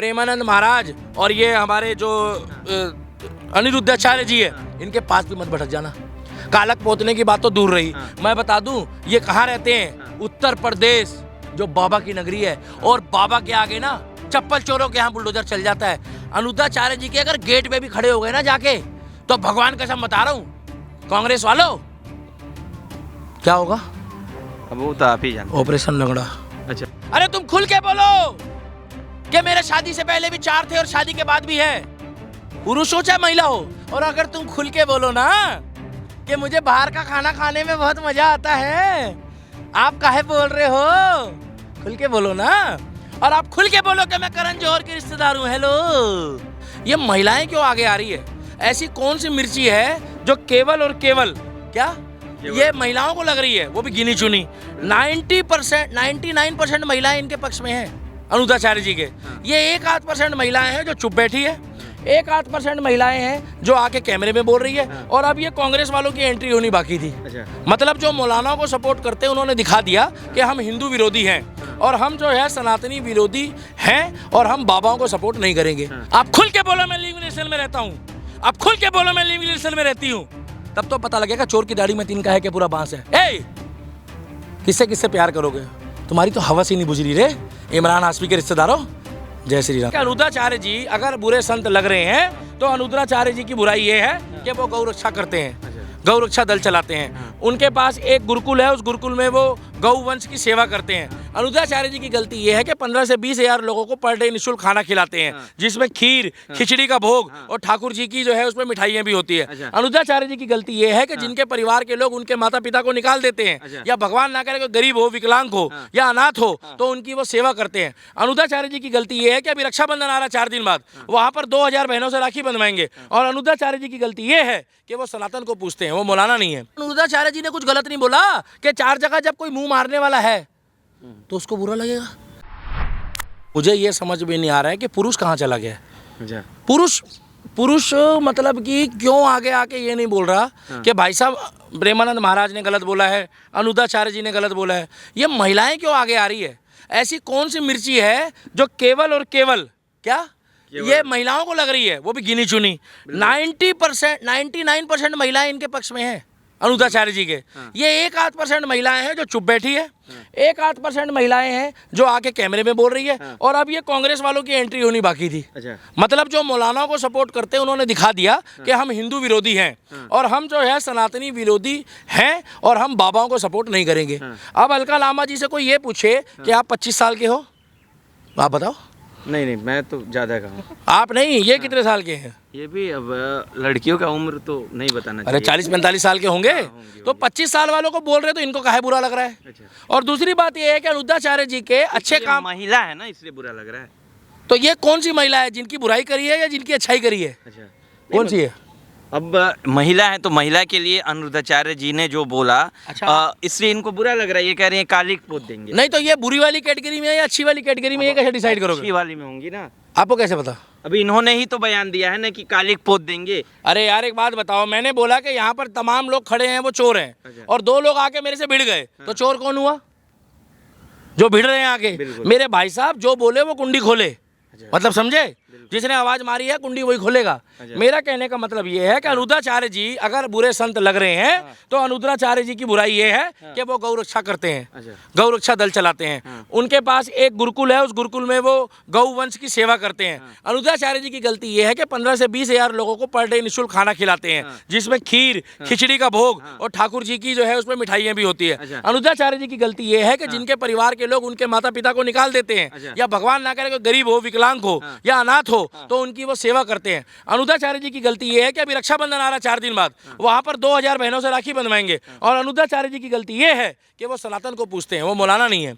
प्रेमानंद महाराज और ये हमारे जो अनिरुद्धाचार्य जी है, इनके पास भी मत भटक जाना। कालक पोतने की बात तो दूर रही, मैं बता दूं ये कहाँ रहते हैं, उत्तर प्रदेश, जो बाबा की नगरी है। और बाबा के आगे ना चप्पल चोरों के यहाँ बुलडोजर चल जाता है। अनिरुद्धाचार्य जी के अगर गेट पे भी खड़े हो गए ना जाके, तो भगवान कसम बता रहा हूँ, कांग्रेस वालों क्या होगा? अब वो तो आप ही जानते ऑपरेशन लंगड़ा। अच्छा, अरे तुम खुल के बोलो कि मेरे शादी से पहले भी 4 थे और शादी के बाद भी है, पुरुष हो चाहे महिला हो। और अगर तुम खुल के बोलो ना कि मुझे बाहर का खाना खाने में बहुत मजा आता है, आप काहे बोल रहे हो? खुल के बोलो ना। और आप खुल के बोलो कि मैं करण जौहर की रिश्तेदार हूँ। हेलो, ये महिलाएं क्यों आगे आ रही है? ऐसी कौन सी मिर्ची है जो केवल और केवल क्या ये महिलाओं को लग रही है, वो भी गिनी चुनी? 90% 99% महिलाएं इनके पक्ष में हैं, अनिरुद्धाचार्य जी के। ये 1-8% महिलाएं हैं जो चुप बैठी है, 1-8% महिलाएं हैं जो आके कैमरे में बोल रही है। और अब ये कांग्रेस वालों की एंट्री होनी बाकी थी। मतलब जो मौलानाओं को सपोर्ट करते हैं, उन्होंने दिखा दिया कि हम हिंदू विरोधी हैं और हम जो है सनातनी विरोधी हैं और हम बाबाओं को सपोर्ट नहीं करेंगे। आप खुल के बोलो मैं लिविंग रिलेशन में रहता हूँ, आप खुल के बोलो मैं लिविंग रिलेशन में रहती हूँ, तब तो पता लगेगा चोर की दाढ़ी में 3 का है कि पूरा बांस है। ए, किससे किससे प्यार करोगे? तुम्हारी तो हवस ही नहीं बुझ रही रे, इमरान हाशमी के रिश्तेदारों। जय श्री राम। अनिरुद्धाचार्य जी अगर बुरे संत लग रहे हैं, तो अनिरुद्धाचार्य जी की बुराई ये है कि वो गौ रक्षा करते हैं, गौ रक्षा दल चलाते हैं। उनके पास एक गुरुकुल है, उस गुरुकुल में वो गौ वंश की सेवा करते हैं। अनिरुद्धाचार्य जी की गलती ये है कि 15 से 20 हजार लोगों को पर डे निःशुल्क खाना खिलाते हैं, जिसमें खीर, खिचड़ी का भोग और ठाकुर जी की जो है उसमें मिठाइयाँ भी होती है। अनिरुद्धाचार्य जी की गलती ये है कि जिनके परिवार के लोग उनके माता पिता को निकाल देते हैं, या भगवान ना करे कोई गरीब हो, विकलांग हो या अनाथ हो, तो उनकी वो सेवा करते हैं। अनिरुद्धाचार्य जी की गलती ये है कि अभी रक्षाबंधन आ रहा 4 दिन बाद, वहाँ पर 2000 बहनों से राखी बंधवाएंगे। और अनिरुद्धाचार्य जी की गलती ये है कि वो सनातन को पूछते हैं, वो मौलाना नहीं है। अनिरुद्धाचार्य जी ने कुछ गलत नहीं बोला कि 4 जगह जब कोई मुंह मारने वाला है तो उसको बुरा लगेगा। मुझे ये समझ में नहीं आ रहा है कि पुरुष कहाँ चला गया है। पुरुष मतलब कि क्यों आगे आके ये नहीं बोल रहा कि भाई साहब प्रेमानंद महाराज ने गलत बोला है, अनिरुद्धाचार्य जी ने गलत बोला है। ये महिलाएं क्यों आगे आ रही है? ऐसी कौन सी मिर्ची है जो केवल और केवल क्या ये महिलाओं को लग रही है, वो भी गिनी चुनी? 90% 99% महिलाएं इनके पक्ष में हैं, अनिरुद्धाचार्य जी के। ये 1-8% महिलाएं हैं जो चुप बैठी है, 1-8% महिलाएं हैं जो आके कैमरे में बोल रही है। और अब ये कांग्रेस वालों की एंट्री होनी बाकी थी। मतलब जो मौलानाओं को सपोर्ट करते हैं, उन्होंने दिखा दिया कि हम हिंदू विरोधी हैं और हम जो है सनातनी विरोधी हैं और हम बाबाओं को सपोर्ट नहीं करेंगे। अब अलका लामा जी से कोई ये पूछे कि आप 25 साल के हो, आप बताओ। नहीं, मैं तो ज़्यादा का हूँ। आप नहीं, ये कितने साल के हैं? ये भी अब लड़कियों का उम्र तो नहीं बताना चाहिए। अरे 40-45 साल के होंगे। तो 25 साल वालों को बोल रहे तो इनको काहे बुरा लग रहा है? और दूसरी बात ये है कि अनिरुद्धाचार्य जी के अच्छे काम, महिला है ना इसलिए बुरा लग रहा है। तो ये कौन सी महिला है जिनकी बुराई करी है या जिनकी अच्छाई करी है? कौन सी है? अब महिला है तो महिला के लिए अनिरुद्धाचार्य जी ने जो बोला, इसलिए इनको बुरा लग रहा है। ये कह रहे हैं कालिक पोत देंगे। नहीं तो ये बुरी वाली कैटेगरी में है या अच्छी वाली कैटेगरी में, ये कैसे डिसाइड करोगे? अच्छी वाली में होंगी ना। आपको कैसे पता? अभी इन्होंने ही तो बयान दिया है ना कि कालिक पोत देंगे। अरे यार एक बात बताओ, मैंने बोला कि यहाँ पर तमाम लोग खड़े हैं वो चोर हैं, और 2 लोग आके मेरे से भिड़ गए, तो चोर कौन हुआ? जो भिड़ रहे हैं आगे। मेरे भाई साहब जो बोले वो कुंडी खोले, मतलब समझे? जिसने आवाज मारी है कुंडी वही खोलेगा। मेरा कहने का मतलब ये है कि अनिरुद्धाचार्य जी अगर बुरे संत लग रहे हैं, तो अनिरुद्धाचार्य जी की बुराई ये है कि वो गौ रक्षा करते हैं, गौ रक्षा दल चलाते हैं। उनके पास एक गुरुकुल है, उस गुरुकुल में वो गौ वंश की सेवा करते हैं। अनिरुद्धाचार्य जी की गलती ये है कि 15 से 20 हजार लोगों को पर डे निःशुल्क खाना खिलाते हैं, जिसमें खीर, खिचड़ी का भोग और ठाकुर जी की जो है उसमें मिठाइयाँ भी होती है। अनिरुद्धाचार्य जी की गलती ये है कि जिनके परिवार के लोग उनके माता पिता को निकाल देते हैं, या भगवान ना करे कोई गरीब हो, विकलांग हो या अनाथ हो, तो उनकी वो सेवा करते हैं। अनिरुद्धाचार्य जी की गलती ये है कि अभी रक्षाबंधन आ रहा 4 दिन बाद, वहां पर 2000 बहनों से राखी बंधवाएंगे। और अनिरुद्धाचार्य जी की गलती ये है कि वो सनातन को पूछते हैं, वो मौलाना नहीं है।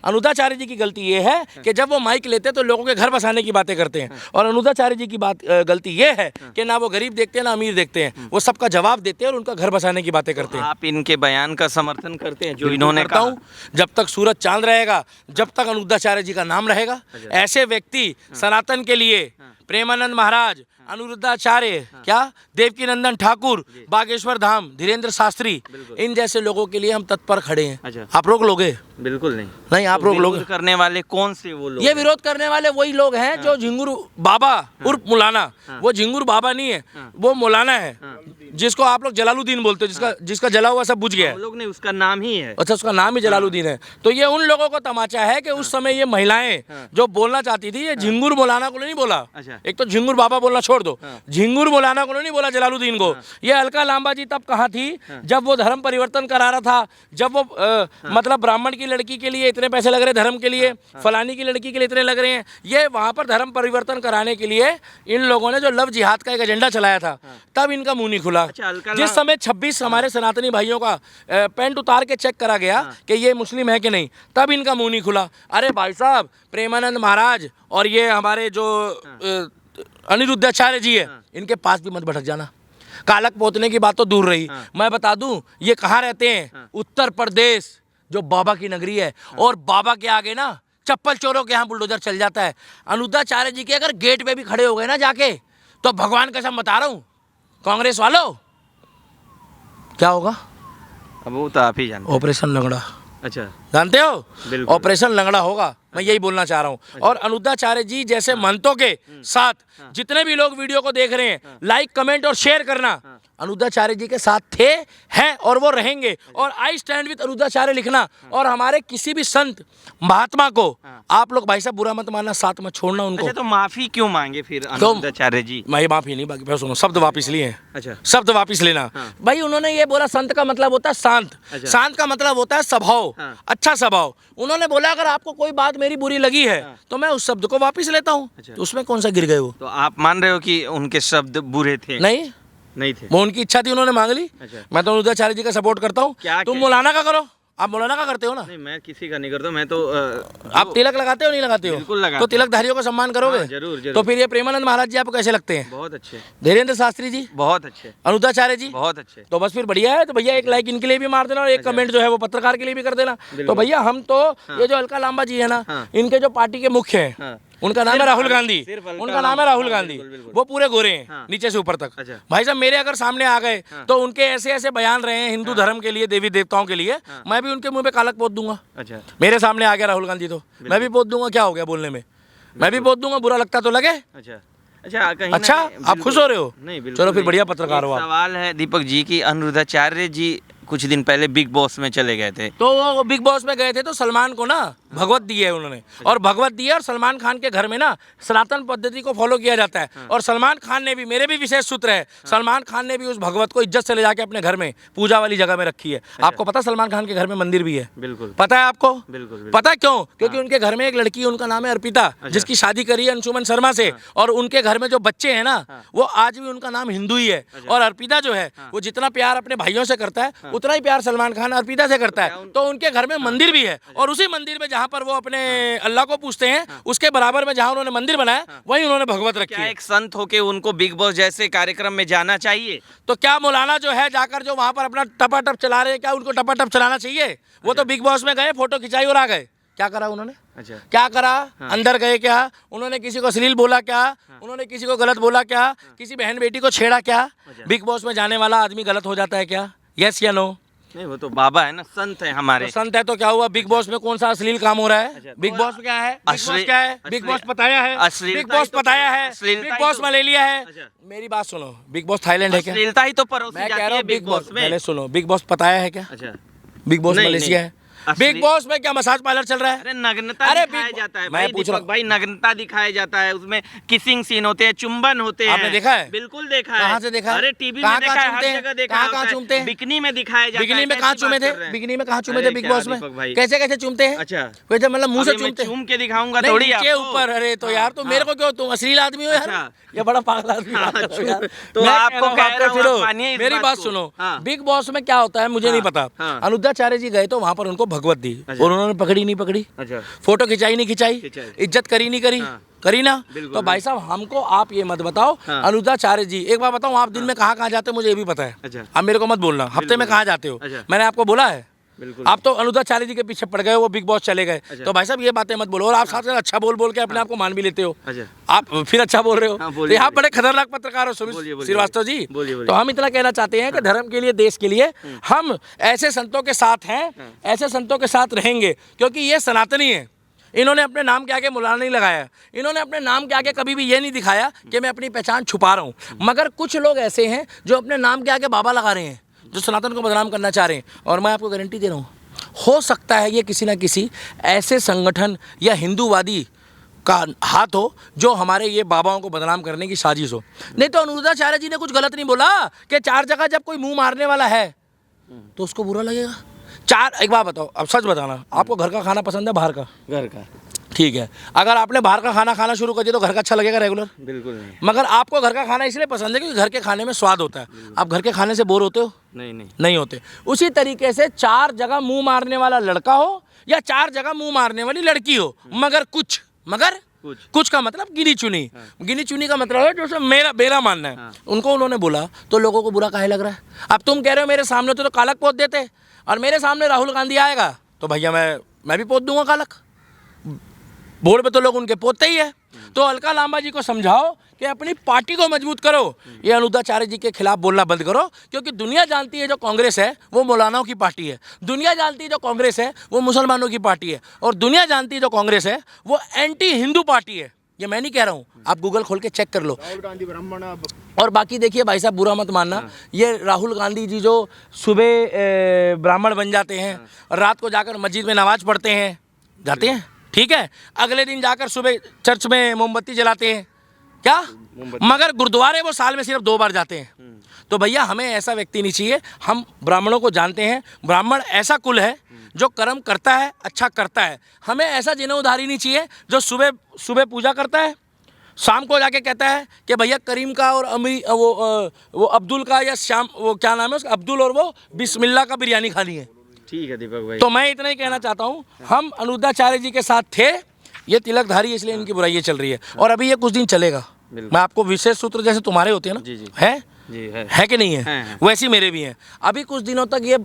अनिरुद्धाचार्य जी की गलती ये है कि जब वो माइक लेते हैं तो लोगों के घर बसाने की बातें करते हैं। और अनिरुद्धाचार्य जी की गलती ये है कि ना वो गरीब देखते हैं ना अमीर देखते हैं, वो सबका जवाब देते हैं और उनका घर बसाने की बातें करते हैं। आप इनके बयान का समर्थन करते हैं जो इन्होंने कहा? जब तक सूरज चांद रहेगा, जब तक अनिरुद्धाचार्य जी का नाम रहेगा, ऐसे व्यक्ति सनातन के लिए, प्रेमानंद महाराज, अनुरुद्धाचार्य, क्या देवकीनंदन ठाकुर, बागेश्वर धाम, धीरेन्द्र शास्त्री, इन जैसे लोगों के लिए हम तत्पर खड़े हैं। अच्छा। आप रोक लोगे? बिल्कुल नहीं। नहीं, आप रोक लोगे? विरोध करने वाले कौन से वो लोग? ये विरोध करने वाले वही लोग हैं जो झिंगुर बाबा उर्फ मौलाना, वो झिंगुर बाबा नहीं है, वो मौलाना है, जिसको आप लोग जलालुद्दीन बोलते हो, जिसका जला हुआ सब बुझ गया है। हम लोग ने उसका नाम ही है। अच्छा, उसका नाम ही जलालुद्दीन है। तो ये उन लोगों को तमाचा है कि उस समय ये महिलाएं जो बोलना चाहती थी, ये झिंगुर मौलाना को नहीं बोला। अच्छा। एक तो झिंगुर बाबा बोलना छोड़ दो, झिंगुर मौलाना को नहीं बोला जलालुद्दीन को। ये अलका लांबा जी तब कहाँ थी जब वो धर्म परिवर्तन करा रहा था, जब वो मतलब ब्राह्मण की लड़की के लिए इतने पैसे लग रहे, धर्म के लिए फलानी की लड़की के लिए इतने लग रहे हैं। ये वहाँ पर धर्म परिवर्तन कराने के लिए इन लोगों ने जो लव जिहाद का एक एजेंडा चलाया था, तब इनका मुंह नहीं खुला। जिस समय 26 हमारे सनातनी भाइयों का पैंट उतार के चेक करा गया कि ये मुस्लिम है कि नहीं, तब इनका मुंह नहीं खुला। अरे भाई साहब, प्रेमानंद महाराज और ये हमारे जो अनिरुद्धाचार्य जी है, इनके पास भी मत भटक जाना। कालक पोतने की बात तो दूर रही, मैं बता दूं ये कहाँ रहते हैं? उत्तर प्रदेश, जो बाबा की नगरी है, और बाबा के आगे ना चप्पल चोरों के यहाँ बुलडोजर चल जाता है। अनुरुद्धाचार्य जी के अगर गेट पे भी खड़े हो गए ना जाके, तो भगवान कसम बता रहा हूँ, कांग्रेस वालों क्या होगा? अब वो तो आप ही जानते हैं। ऑपरेशन लंगड़ा। अच्छा। जानते हो? बिल्कुल। ऑपरेशन लंगड़ा होगा, मैं यही बोलना चाह रहा हूँ। और अनुरुद्धाचार्य जी जैसे महंतों के साथ जितने भी लोग वीडियो को देख रहे हैं, लाइक कमेंट और शेयर करना। अनुरुद्धाचार्य जी के साथ थे, हैं और वो रहेंगे। और आई स्टैंड विद अनुरुद्धाचार्य लिखना, और हमारे किसी भी संत महात्मा को आप लोग भाई साहब बुरा मत मानना, साथ मत छोड़ना उनको। अच्छा, तो माफी क्यों मांगे फिर अनुरुद्धाचार्य जी? मैं माफी नहीं, बाकी सुनो, शब्द वापिस लिए हैं। अच्छा। शब्द वापिस लेना। भाई उन्होंने ये बोला, संत का मतलब होता है शांत। अच्छा। शांत का मतलब होता है स्वभाव, अच्छा स्वभाव। उन्होंने बोला अगर आपको कोई बात मेरी बुरी लगी है तो मैं उस शब्द को वापिस लेता हूँ। अच्छा। तो उसमें कौन सा गिर गए वो? तो आप मान रहे हो कि उनके शब्द बुरे थे? नहीं थे। वो उनकी इच्छा थी, उन्होंने मांग ली। अच्छा। मैं तो अनुरुद्धाचार्य जी का सपोर्ट करता हूँ। तुम मौलाना का करो, आप मौलाना का करते हो ना? नहीं, मैं किसी का नहीं करता, मैं तो आप तिलक लगाते हो नहीं लगाते हो? बिल्कुल लगाते। तो तिलकधारियों का सम्मान करोगे? हाँ, जरूर जरूर। तो फिर ये प्रेमानंद महाराज जी आपको कैसे लगते हैं? बहुत अच्छे। धीरेन्द्र शास्त्री जी बहुत अच्छे। अनुरुद्धाचार्य जी बहुत अच्छे। तो बस फिर बढ़िया है। तो भैया एक लाइक इनके लिए भी मार देना, और एक कमेंट जो है वो पत्रकार के लिए भी कर देना। तो भैया हम तो ये जो अलका लांबा जी है ना, इनके जो पार्टी के मुख्य हैं, उनका नाम है राहुल गांधी। उनका नाम है राहुल गांधी। वो पूरे गोरे हैं नीचे से ऊपर तक। अच्छा। भाई साहब मेरे अगर सामने आ गए तो उनके ऐसे ऐसे बयान रहे हैं हिंदू धर्म के लिए, देवी देवताओं के लिए, मैं भी उनके मुंह पे कालक पोत दूंगा। अच्छा। मेरे सामने आ गया राहुल गांधी तो मैं भी पोत दूंगा। क्या हो गया बोलने में? मैं भी पोत दूंगा, बुरा लगता तो लगे। अच्छा। अच्छा, कहीं अच्छा, आप खुश हो रहे हो? नहीं, बिल्कुल चलो फिर नहीं। बढ़िया पत्रकार हो आप। सवाल है दीपक जी की, अनुरुद्धाचार्य जी कुछ दिन पहले बिग बॉस में चले गए थे, तो वो बिग बॉस में गए थे तो सलमान को ना भगवत दी है उन्होंने, और भगवत दी है। और सलमान खान के घर में ना सनातन पद्धति को फॉलो किया जाता है। और सलमान खान ने भी, मेरे भी विशेष सूत्र है, सलमान खान ने भी उस भगवत को इज्जत से ले जाके अपने घर में पूजा वाली जगह में रखी है। आपको पता सलमान खान के घर में मंदिर भी है? बिल्कुल पता है आपको? बिल्कुल। पता क्यों? क्योंकि उनके घर में एक लड़की है, उनका नाम है अर्पिता, जिसकी शादी करी है अंशुमन शर्मा से। और उनके घर में जो बच्चे हैं ना, वो आज भी उनका नाम हिंदू ही है। और अर्पिता जो है वो जितना प्यार अपने भाइयों से करता है, उतना ही प्यार सलमान खान अर्पिता से करता है। तो उनके घर में मंदिर भी है, और उसी मंदिर में जहाँ पर वो अपने अल्लाह को पूछते हैं, उसके बराबर में जहाँ उन्होंने मंदिर बनाया, वहीं उन्होंने भगवत रखी है। एक संत होके उनको बिग बॉस जैसे कार्यक्रम में जाना चाहिए? तो क्या मौलाना जो है जाकर जो वहाँ पर अपना टपाटप चला रहे हैं, क्या उनको टपाटप चलाना चाहिए? वो तो बिग बॉस में गए, फोटो खिंचाई और आ गए। क्या करा उन्होंने? अच्छा। क्या करा? अंदर गए क्या? उन्होंने किसी को अश्लील बोला क्या? उन्होंने किसी को गलत बोला क्या? किसी बहन बेटी को छेड़ा क्या? बिग बॉस में जाने वाला आदमी गलत हो जाता है क्या? यस या नो? नहीं, वो तो बाबा है ना, संत है हमारे। तो संत है तो क्या हुआ? बिग बॉस में कौन सा अश्लील काम हो रहा है? बिग बॉस क्या है? बिग बॉस क्या है? बिग बॉस पताया है, बिग बॉस पताया है, बिग बॉस मलेलिया है। मेरी बात सुनो, बिग बॉस थाईलैंड है क्या? अश्लीलता ही तो परोसी मैं जाती कह रहा है हूँ बिग बॉस। में। पहले सुनो, बिग बॉस पताया है क्या? अच्छा। बिग बॉस नहीं, मलेशिया है। बिग बॉस में क्या मसाज पार्लर चल रहा है? अरे नग्नता अरे दिखाया जाता है मैं भाई, पूछ रहा दीपक भाई, नग्नता दिखाया जाता है, उसमें किसिंग सीन होते हैं, चुंबन होते हैं। आपने देखा है? बिल्कुल देखा है। कहाँ से देखा? अरे टीवी कहाँ में देखा है, चूमते हर हैं? जगह देखा कहाँ होता है। चूमते हैं? बिकनी में दिखाया जाता है। बिकनी में कहाँ चूमे थे? बिकनी में कहाँ चूमे थे बिग बॉस में? कैसे कैसे चूमते हैं? अच्छा, वैसे मतलब मुंह से अभी मैं चूमते हैं? चूम के दिखाऊंगा नहीं, थोड़ी नीचे आपको। ऊपर। अरे तो यार तुम मेरे को क्यों, तुम अश्लील आदमी हो यार। अच्छा। ये बड़ा पागल आदमी हाँ, हो यार। तो मैं आपको कह कह रहा हूँ, फिरो। आप मानिए इस मेरी बात बात को। सुनो, हाँ। बिग बॉस में क्या होता है मुझे नहीं पता। हाँ। अनुरुद्धाचार्य जी गए तो वहां पर उनको भगवत दी, अच्छा। और उन्होंने पकड़ी नहीं पकड़ी, अच्छा। फोटो खिंचाई नहीं खिंचाई, खिंचाई। इज्जत करी नहीं करी, हाँ। करी ना? बिल्कुल, तो भाई साहब हमको आप ये मत बताओ, हाँ। अनुरुद्धाचार्य जी एक बार बताओ, आप दिन में कहाँ कहाँ जाते हो मुझे ये भी पता है। अच्छा। आप मेरे को मत बोलना हफ्ते में कहाँ जाते हो, अच्छा। मैंने आपको बोला है? बिल्कुल। आप तो अनुराधाचार्य जी के पीछे पड़ गए, वो बिग बॉस चले गए। तो भाई साहब ये बातें मत बोलो। और आप साथ साथ अच्छा बोल बोल के अपने आप को मान भी लेते हो। अच्छा। आप फिर अच्छा बोल रहे हो। हाँ, तो बोलिए, यहाँ बड़े खतरनाक पत्रकार हो सुनील बोलिए, श्रीवास्तव जी। बोलिए। तो हम इतना कहना चाहते हैं कि धर्म के लिए, देश के लिए हम ऐसे संतों के साथ हैं, ऐसे संतों के साथ रहेंगे, क्योंकि ये सनातनी है। इन्होंने अपने नाम के आगे मौलाना नहीं लगाया, इन्होंने अपने नाम के आगे कभी भी ये नहीं दिखाया कि मैं अपनी पहचान छुपा रहा हूँ। मगर कुछ लोग ऐसे हैं जो अपने नाम के आगे बाबा लगा रहे हैं, जो सनातन को बदनाम करना चाह रहे हैं। और मैं आपको गारंटी दे रहा हूँ, हो सकता है ये किसी ना किसी ऐसे संगठन या हिंदूवादी का हाथ हो जो हमारे ये बाबाओं को बदनाम करने की साजिश हो। नहीं तो अनुराधाचार्य जी ने कुछ गलत नहीं बोला कि 4 जगह जब कोई मुंह मारने वाला है तो उसको बुरा लगेगा। एक बात बताओ, अब सच बताना, आपको घर का खाना पसंद है बाहर का? घर का। ठीक है, अगर आपने बाहर का खाना खाना शुरू कर दिया तो घर का अच्छा लगेगा रेगुलर? बिल्कुल नहीं। मगर आपको घर का खाना इसलिए पसंद है क्योंकि घर के खाने में स्वाद होता है। आप घर के खाने से बोर होते हो? नहीं होते। उसी तरीके से 4 जगह मुंह मारने वाला लड़का हो या 4 जगह मुंह मारने वाली लड़की हो, मगर कुछ का मतलब गिनी चुनी। गिनी चुनी का मतलब है जो मेरा मानना है। उनको उन्होंने बोला तो लोगों को बुरा काहे लग रहा है? अब तुम कह रहे हो मेरे सामने तो कालक पोत देते, और मेरे सामने राहुल गांधी आएगा तो भैया मैं भी पोत दूंगा कालक। बोर्ड पे तो लोग उनके पोतते ही है। तो अलका लांबा जी को समझाओ कि अपनी पार्टी को मजबूत करो, ये अनुराधाचार्य जी के खिलाफ बोलना बंद करो, क्योंकि दुनिया जानती है जो कांग्रेस है वो मौलानाओं की पार्टी है, दुनिया जानती है जो कांग्रेस है वो मुसलमानों की पार्टी है, और दुनिया जानती है जो कांग्रेस है वो एंटी हिंदू पार्टी है। ये मैं नहीं कह रहा हूँ, आप गूगल खोल के चेक कर लो। राहुल गांधी ब्राह्मण। और बाकी देखिए भाई साहब, बुरा मत मानना, ये राहुल गांधी जी जो सुबह ब्राह्मण बन जाते हैं और रात को जाकर मस्जिद में नमाज पढ़ते हैं, जाते हैं, ठीक है, अगले दिन जाकर सुबह चर्च में मोमबत्ती जलाते हैं, क्या? मगर गुरुद्वारे वो साल में सिर्फ 2 बार जाते हैं। तो भैया हमें ऐसा व्यक्ति नहीं चाहिए। हम ब्राह्मणों को जानते हैं, ब्राह्मण ऐसा कुल है जो कर्म करता है, अच्छा करता है। हमें ऐसा जिन्होंधारी नहीं चाहिए जो सुबह पूजा करता है, शाम को जाके कहता है कि भैया करीम का और वो अब्दुल का या श्याम, वो क्या नाम है उसका, अब्दुल और वो बिस्मिल्लाह का बिरयानी खानी है। ठीक है दीपक भाई। तो मैं इतना ही कहना चाहता हूँ, हम अनुराधाचार्य जी के साथ थे, ये तिलकधारी इसलिए इनकी बुराई चल रही है, और अभी ये कुछ दिन चलेगा। मैं आपको विशेष सूत्र जैसे तुम्हारे होते हैं ना, जी। है कि नहीं है? है। वैसे मेरे भी हैं। अभी कुछ दिनों तक ये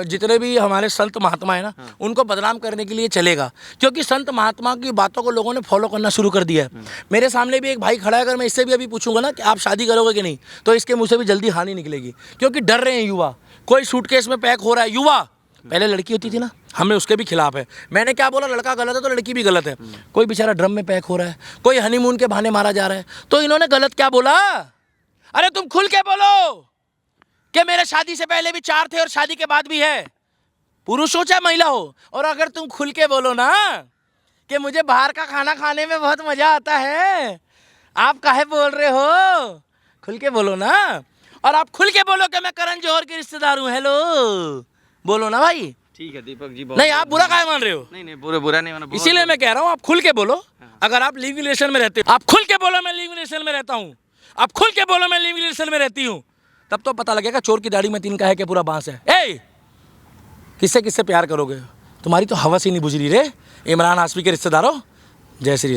जितने भी हमारे संत महात्मा है ना, उनको बदनाम करने के लिए चलेगा, क्योंकि संत महात्मा की बातों को लोगों ने फॉलो करना शुरू कर दिया है। मेरे सामने भी एक भाई खड़ा है, अगर मैं इससे भी अभी पूछूंगा ना कि आप शादी करोगे कि नहीं, तो इसके मुँह से भी जल्दी हाँ नहीं निकलेगी, क्योंकि डर रहे हैं युवा। कोई सूटकेस में पैक हो रहा है युवा, पहले लड़की होती थी ना, हमें उसके भी खिलाफ है। मैंने क्या बोला, लड़का गलत है तो लड़की भी गलत है। कोई बेचारा ड्रम में पैक हो रहा है, कोई हनीमून के बहाने मारा जा रहा है, तो इन्होंने गलत क्या बोला? अरे तुम खुल के बोलो कि मेरे शादी से पहले भी 4 थे और शादी के बाद भी है, पुरुष हो चाहे महिला हो। और अगर तुम खुल के बोलो ना कि मुझे बाहर का खाना खाने में बहुत मजा आता है, आप काहे बोल रहे हो? खुल के बोलो ना। और आप खुल के बोलो कि मैं करण जौहर के रिश्तेदार हूँ, हेलो, बोलो ना भाई। ठीक है दीपक जी। नहीं, आप बुरा काहे मान रहे हो? नहीं बुरा नहीं माना। इसीलिए मैं कह रहा हूँ, आप खुल के बोलो। अगर आप लिविंग रिलेशन में रहते हो, आप खुल के बोलो मैं लिविंग रिलेशन में रहता हूँ, आप खुल के बोलो मैं लिविंग रिलेशन में रहती हूँ, तब तो पता लगेगा चोर की दाढ़ी में 3 का है कि पूरा बांस है। ए, किससे प्यार करोगे? तुम्हारी तो हवस ही नहीं बुझ रही रे, इमरान हाशमी के रिश्तेदारों। जय श्री राम।